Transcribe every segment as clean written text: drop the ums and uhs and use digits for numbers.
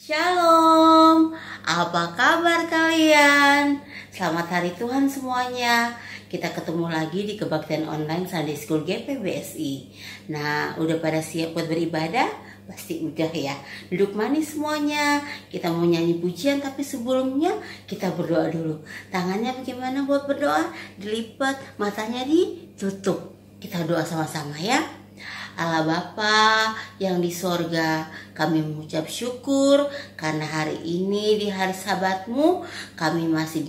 Shalom, apa kabar kalian? Selamat hari Tuhan semuanya. Kita ketemu lagi di Kebaktian Online Sunday School GPBSI. Nah, udah pada siap buat beribadah? Pasti udah ya. Duduk manis semuanya. Kita mau nyanyi pujian, tapi sebelumnya kita berdoa dulu. Tangannya bagaimana buat berdoa? Dilipat, matanya ditutup. Kita doa sama-sama ya. Allah Bapa yang di sorga, kami mengucap syukur karena hari ini di hari Sabat-Mu kami masih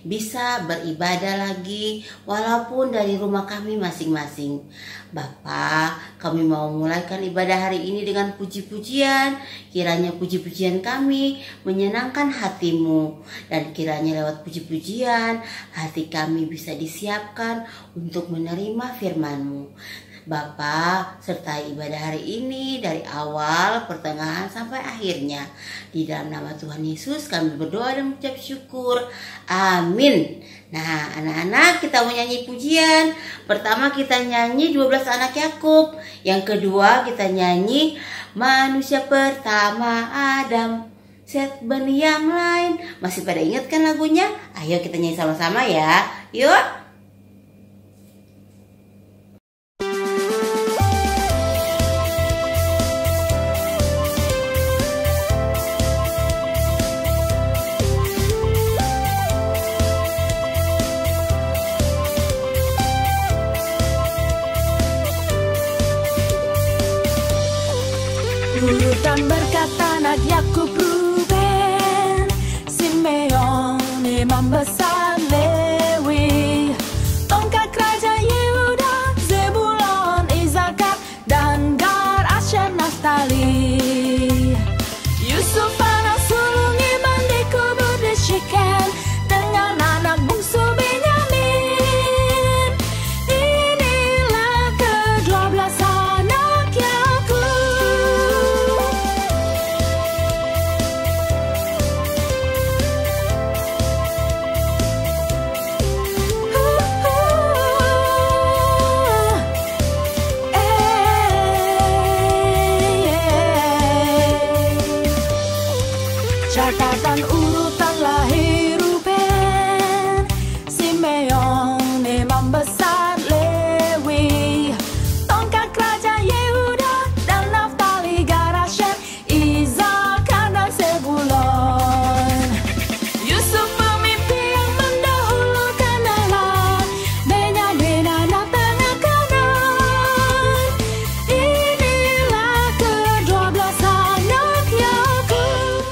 bisa beribadah lagi walaupun dari rumah kami masing-masing. Bapa, kami mau mulaikan ibadah hari ini dengan puji-pujian. Kiranya puji-pujian kami menyenangkan hati-Mu, dan kiranya lewat puji-pujian hati kami bisa disiapkan untuk menerima firman-Mu. Bapa, sertai ibadah hari ini dari awal, pertengahan, sampai akhirnya. Di dalam nama Tuhan Yesus kami berdoa dan mengucap syukur. Amin. Nah, anak-anak, kita mau nyanyi pujian. Pertama kita nyanyi 12 anak Yakub. Yang kedua kita nyanyi manusia pertama Adam, Set benih yang lain. Masih pada ingat kan lagunya? Ayo kita nyanyi sama-sama ya. Yuk. Urutan berkata anak Yakub, Ruben, Simeon, imam besar Lewi, tongkat kerajaan Yehuda, Zebulon, Isakar, dan Gad, Asher, Naftali. Yusuf anak sulung Iman dikubur di Syeken dengan anak bungsu Benyamin. Inilah ke-12 anak Yakub. Catatan urutan lahir Ruben, Simeon, imam besar Lewi, tongkat kerajaan Yehuda, dan Naftali, Gad, Asher, Isakar, dan Zebulon. Yusuf pemimpin yang mendahulukan Allah, Benyamin anak tengah kanan. Inilah ke-12 anak Yakub.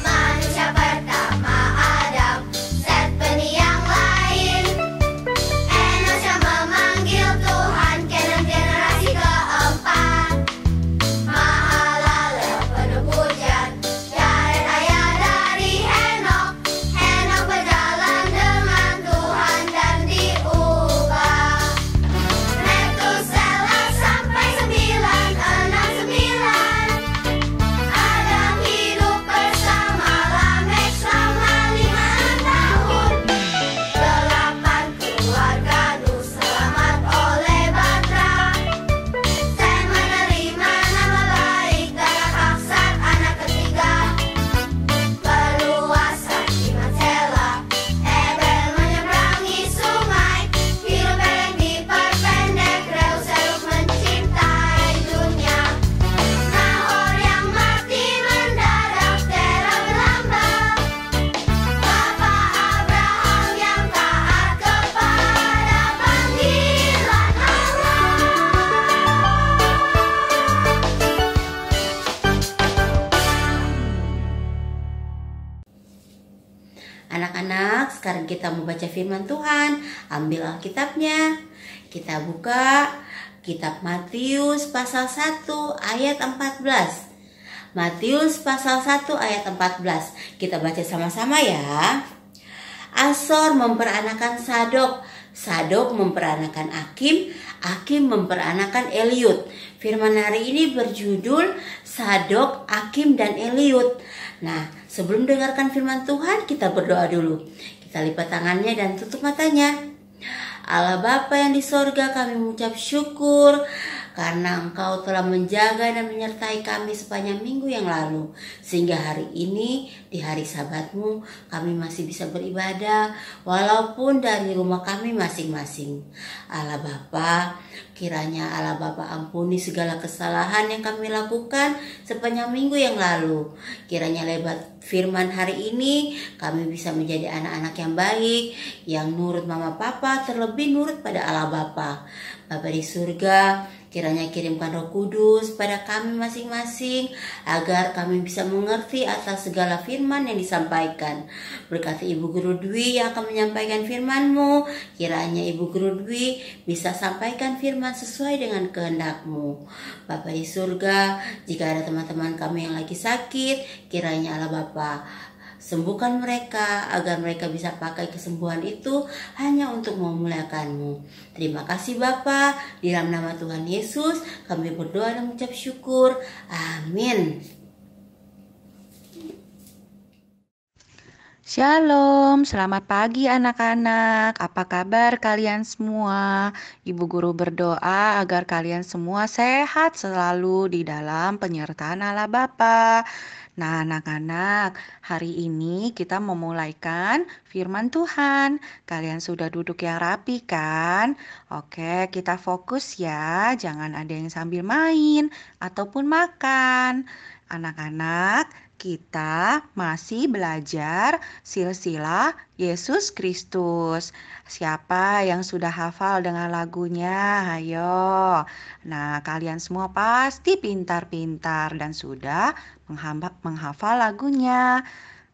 Manusia pertama Adam, Set benih yang lain. Enos yang memanggil Tuhan, Kenan generasi keempat. Mahalalel penuh pujian, Yared ayah dari Henok. Henok berjalan dengan Tuhan dan diubah. Metusela sampai 969. Adam hidup bersama Lamek selama 5 tahun. 8 keluarga Nuh selamat oleh Batra. Sem menerima nama baik dari Aksar anak ketiga. Perluasan iman Sela, Ebel menyeberangi sungai. Hidup Peleg diperpendek, Reu Serug mencintai dunia. Nahor yang mati mendadak, Tera berlambang. Bapa Abraham yang taat kepada panggilan Allah. Anak-anak, sekarang kita mau baca firman Tuhan. Ambil Alkitabnya. Kita buka kitab Matius pasal 1 ayat 14. Matius pasal 1 ayat 14. Kita baca sama-sama ya. Asor memperanakan Sadok. Sadok memperanakan Akim, Akim memperanakan Eliud. Firman hari ini berjudul Sadok, Akim, dan Eliud. Nah, sebelum dengarkan firman Tuhan, kita berdoa dulu. Kita lipat tangannya dan tutup matanya. Allah Bapa yang di sorga, kami mengucap syukur karena Engkau telah menjaga dan menyertai kami sepanjang minggu yang lalu. Sehingga hari ini, di hari Sabat-Mu, kami masih bisa beribadah walaupun dari rumah kami masing-masing. Allah Bapa, kiranya Allah Bapa ampuni segala kesalahan yang kami lakukan sepanjang minggu yang lalu. Kiranya lewat firman hari ini, kami bisa menjadi anak-anak yang baik, yang nurut Mama Papa, terlebih nurut pada Allah Bapa. Bapa di surga, kiranya kirimkan Roh Kudus pada kami masing-masing agar kami bisa mengerti atas segala firman yang disampaikan. Berkati Ibu Guru Dwi yang akan menyampaikan firman-Mu, kiranya Ibu Guru Dwi bisa sampaikan firman sesuai dengan kehendak-Mu. Bapa di surga, jika ada teman-teman kami yang lagi sakit, kiranya Allah Bapa sembuhkan mereka agar mereka bisa pakai kesembuhan itu hanya untuk memuliakan-Mu. Terima kasih Bapa, di dalam nama Tuhan Yesus kami berdoa dan mengucap syukur. Amin. Shalom, selamat pagi anak-anak. Apa kabar kalian semua? Ibu guru berdoa agar kalian semua sehat selalu di dalam penyertaan Allah Bapa. Nah, anak-anak, hari ini kita memulaikan firman Tuhan. Kalian sudah duduk yang rapi kan? Oke, kita fokus ya. Jangan ada yang sambil main ataupun makan. Anak-anak, kita masih belajar silsilah Yesus Kristus. Siapa yang sudah hafal dengan lagunya? Ayo. Nah, kalian semua pasti pintar-pintar dan sudah menghafal lagunya.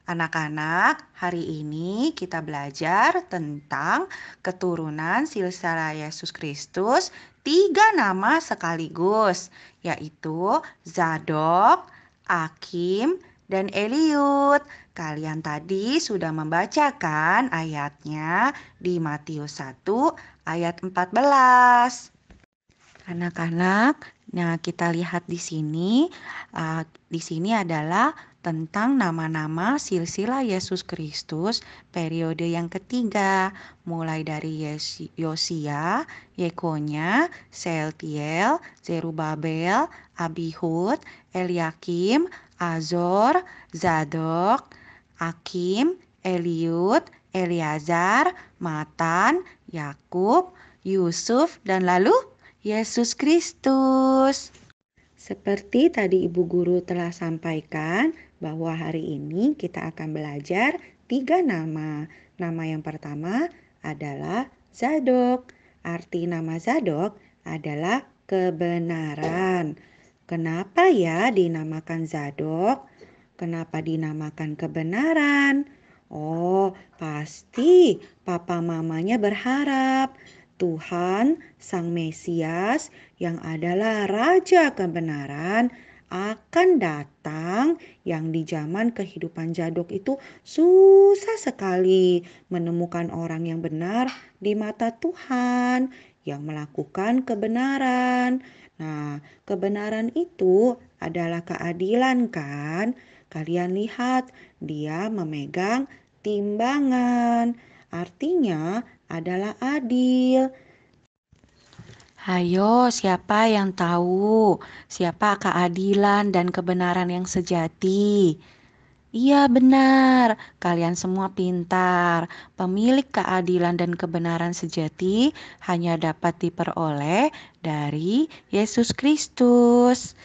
Anak-anak, hari ini kita belajar tentang keturunan silsilah Yesus Kristus, 3 nama sekaligus, yaitu Zadok, Akim, dan Eliud. Kalian tadi sudah membacakan ayatnya di Matius 1 ayat 14. Anak-anak, nah kita lihat di sini. Di sini adalah tentang nama-nama silsilah Yesus Kristus periode yang ketiga, mulai dari Yosia, Yekonya, Sealtiel, Zerubabel, Abihud, Eliakim, Azor, Zadok, Akim, Eliud, Eleazar, Matan, Yakub, Yusuf, dan lalu Yesus Kristus. Seperti tadi Ibu Guru telah sampaikan bahwa hari ini kita akan belajar 3 nama. Nama yang pertama adalah Zadok. Arti nama Zadok adalah kebenaran. Kenapa ya dinamakan Zadok? Kenapa dinamakan kebenaran? Oh, pasti papa mamanya berharap Tuhan Sang Mesias yang adalah Raja kebenaran akan datang, yang di zaman kehidupan Zadok itu susah sekali menemukan orang yang benar di mata Tuhan yang melakukan kebenaran. Nah, kebenaran itu adalah keadilan kan? Kalian lihat, dia memegang timbangan. Artinya adalah adil. Hayo, siapa yang tahu siapa keadilan dan kebenaran yang sejati? Iya benar, kalian semua pintar. Pemilik keadilan dan kebenaran sejati hanya dapat diperoleh dari Yesus Kristus.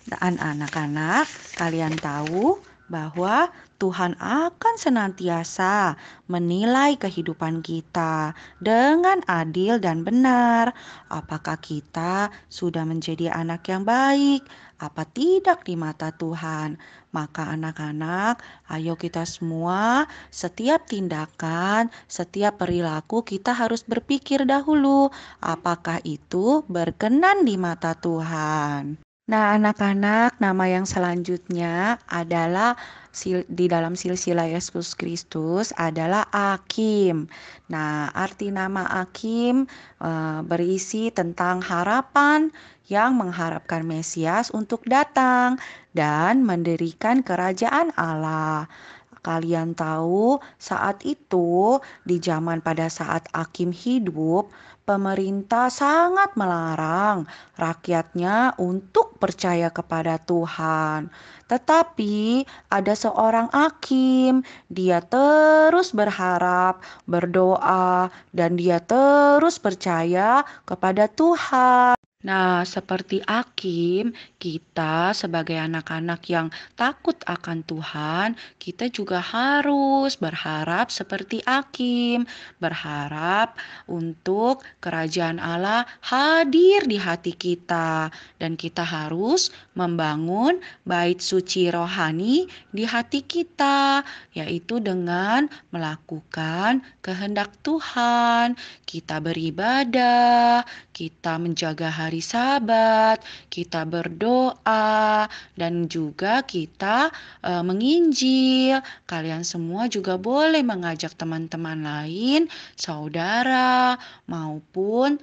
Dan anak-anak, kalian tahu bahwa Tuhan akan senantiasa menilai kehidupan kita dengan adil dan benar. Apakah kita sudah menjadi anak yang baik? Apa tidak di mata Tuhan? Maka anak-anak, ayo kita semua, setiap tindakan, setiap perilaku kita harus berpikir dahulu, apakah itu berkenan di mata Tuhan? Nah, anak-anak, nama yang selanjutnya adalah di dalam silsilah Yesus Kristus adalah Akim. Nah, arti nama Akim berisi tentang harapan yang mengharapkan Mesias untuk datang dan mendirikan kerajaan Allah. Kalian tahu, saat itu di zaman pada saat Akim hidup, pemerintah sangat melarang rakyatnya untuk percaya kepada Tuhan. Tetapi ada seorang hakim, dia terus berharap, berdoa, dan dia terus percaya kepada Tuhan. Nah, seperti Akim, kita sebagai anak-anak yang takut akan Tuhan, kita juga harus berharap seperti Akim, berharap untuk kerajaan Allah hadir di hati kita, dan kita harus membangun bait suci rohani di hati kita, yaitu dengan melakukan kehendak Tuhan. Kita beribadah, kita menjaga hari Sabat, kita berdoa, dan juga kita menginjil. Kalian semua juga boleh mengajak teman-teman lain, saudara, maupun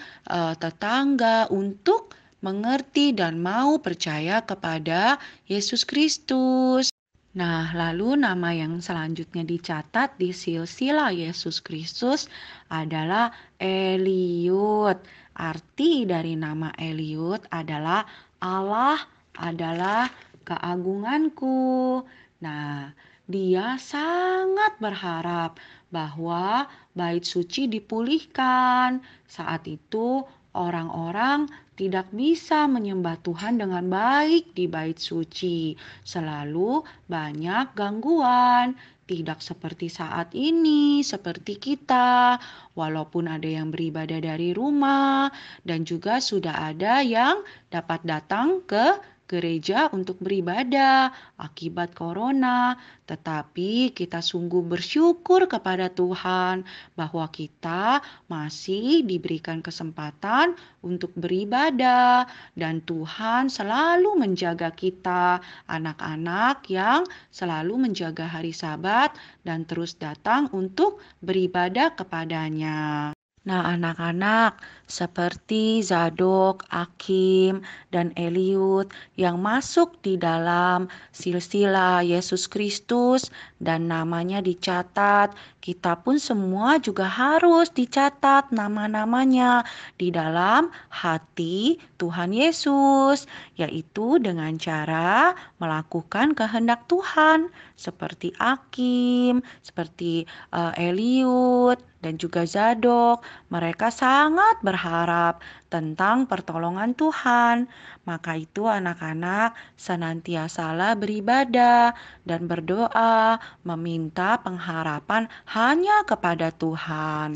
tetangga untuk mengerti dan mau percaya kepada Yesus Kristus. Nah, lalu nama yang selanjutnya dicatat di silsilah Yesus Kristus adalah Eliud. Arti dari nama Eliud adalah Allah adalah keagunganku. Nah, dia sangat berharap bahwa bait suci dipulihkan. Saat itu orang-orang tidak bisa menyembah Tuhan dengan baik di bait suci. Selalu banyak gangguan. Tidak seperti saat ini, seperti kita. Walaupun ada yang beribadah dari rumah dan juga sudah ada yang dapat datang ke gereja untuk beribadah akibat corona, tetapi kita sungguh bersyukur kepada Tuhan bahwa kita masih diberikan kesempatan untuk beribadah, dan Tuhan selalu menjaga kita, anak-anak yang selalu menjaga hari Sabat dan terus datang untuk beribadah kepadanya. Nah, anak-anak seperti Zadok, Akim, dan Eliud yang masuk di dalam silsilah Yesus Kristus dan namanya dicatat, kita pun semua juga harus dicatat nama-namanya di dalam hati Tuhan Yesus, yaitu dengan cara melakukan kehendak Tuhan seperti Akim, seperti Eliud, dan juga Zadok. Mereka sangat berharap tentang pertolongan Tuhan. Maka itu anak-anak senantiasalah beribadah dan berdoa, meminta pengharapan hanya kepada Tuhan.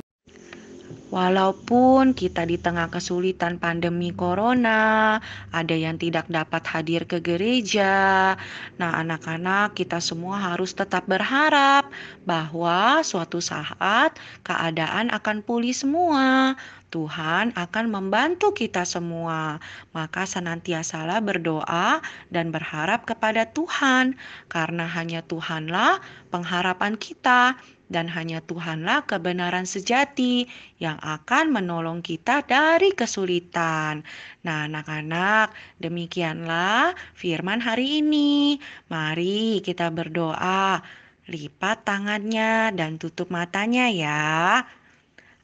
Walaupun kita di tengah kesulitan pandemi corona, ada yang tidak dapat hadir ke gereja. Nah, anak-anak, kita semua harus tetap berharap bahwa suatu saat keadaan akan pulih semua. Tuhan akan membantu kita semua. Maka senantiasalah berdoa dan berharap kepada Tuhan, karena hanya Tuhanlah pengharapan kita. Dan hanya Tuhanlah kebenaran sejati yang akan menolong kita dari kesulitan. Nah, anak-anak, demikianlah firman hari ini. Mari kita berdoa. Lipat tangannya dan tutup matanya ya.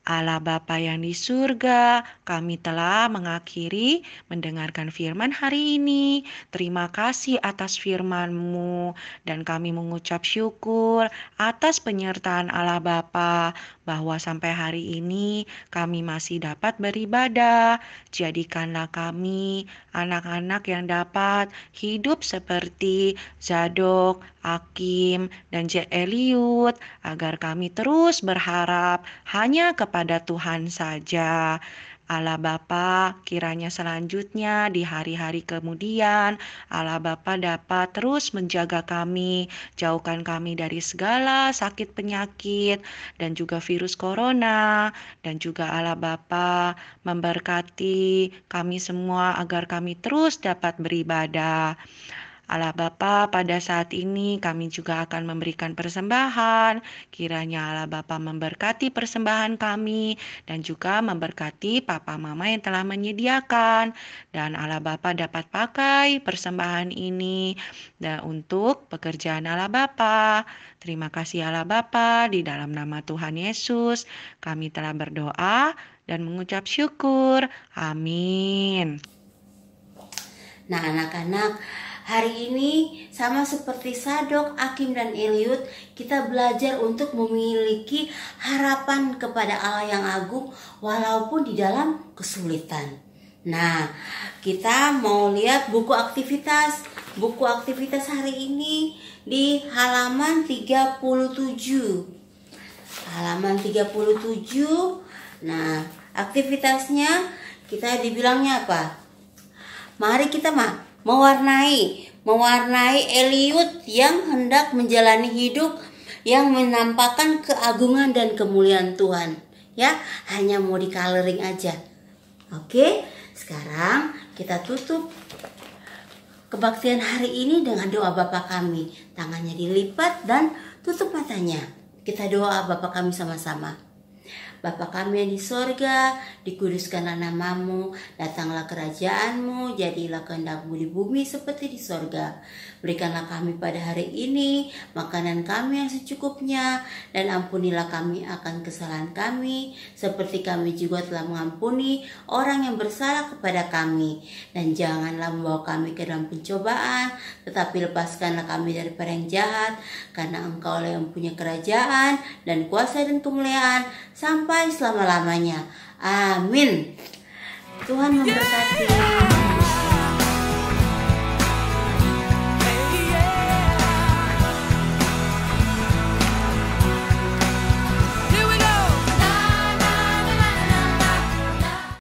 Allah Bapa yang di surga, kami telah mengakhiri mendengarkan firman hari ini. Terima kasih atas firman-Mu, dan kami mengucap syukur atas penyertaan Allah Bapa bahwa sampai hari ini kami masih dapat beribadah. Jadikanlah kami anak-anak yang dapat hidup seperti Zadok, Akim, dan Eliud, agar kami terus berharap hanya kepada Tuhan saja. Allah Bapa, kiranya selanjutnya di hari-hari kemudian, Allah Bapa dapat terus menjaga kami, jauhkan kami dari segala sakit penyakit dan juga virus corona, dan juga Allah Bapa memberkati kami semua agar kami terus dapat beribadah. Allah Bapa, pada saat ini kami juga akan memberikan persembahan. Kiranya Allah Bapa memberkati persembahan kami dan juga memberkati Papa Mama yang telah menyediakan. Dan Allah Bapa dapat pakai persembahan ini dan untuk pekerjaan Allah Bapa. Terima kasih Allah Bapa, di dalam nama Tuhan Yesus kami telah berdoa dan mengucap syukur. Amin. Nah anak-anak, hari ini sama seperti Sadok, Akim, dan Eliud, kita belajar untuk memiliki harapan kepada Allah yang agung walaupun di dalam kesulitan. Nah, kita mau lihat buku aktivitas. Buku aktivitas hari ini di halaman 37. Halaman 37. Nah, aktivitasnya kita dibilangnya apa? Mari kita mewarnai Eliud yang hendak menjalani hidup yang menampakkan keagungan dan kemuliaan Tuhan. Ya, hanya mau di coloring aja. Oke, sekarang kita tutup kebaktian hari ini dengan doa Bapa kami. Tangannya dilipat dan tutup matanya. Kita doa Bapa kami sama-sama. Bapa kami yang di sorga, dikuduskanlah namamu, datanglah kerajaanmu, jadilah kehendakmu di bumi seperti di sorga. Berikanlah kami pada hari ini makanan kami yang secukupnya, dan ampunilah kami akan kesalahan kami, seperti kami juga telah mengampuni orang yang bersalah kepada kami. Dan janganlah membawa kami ke dalam pencobaan, tetapi lepaskanlah kami daripada yang jahat, karena Engkau lah yang punya kerajaan dan kuasa dan kemuliaan sampai selama-lamanya. Amin. Tuhan memberkati.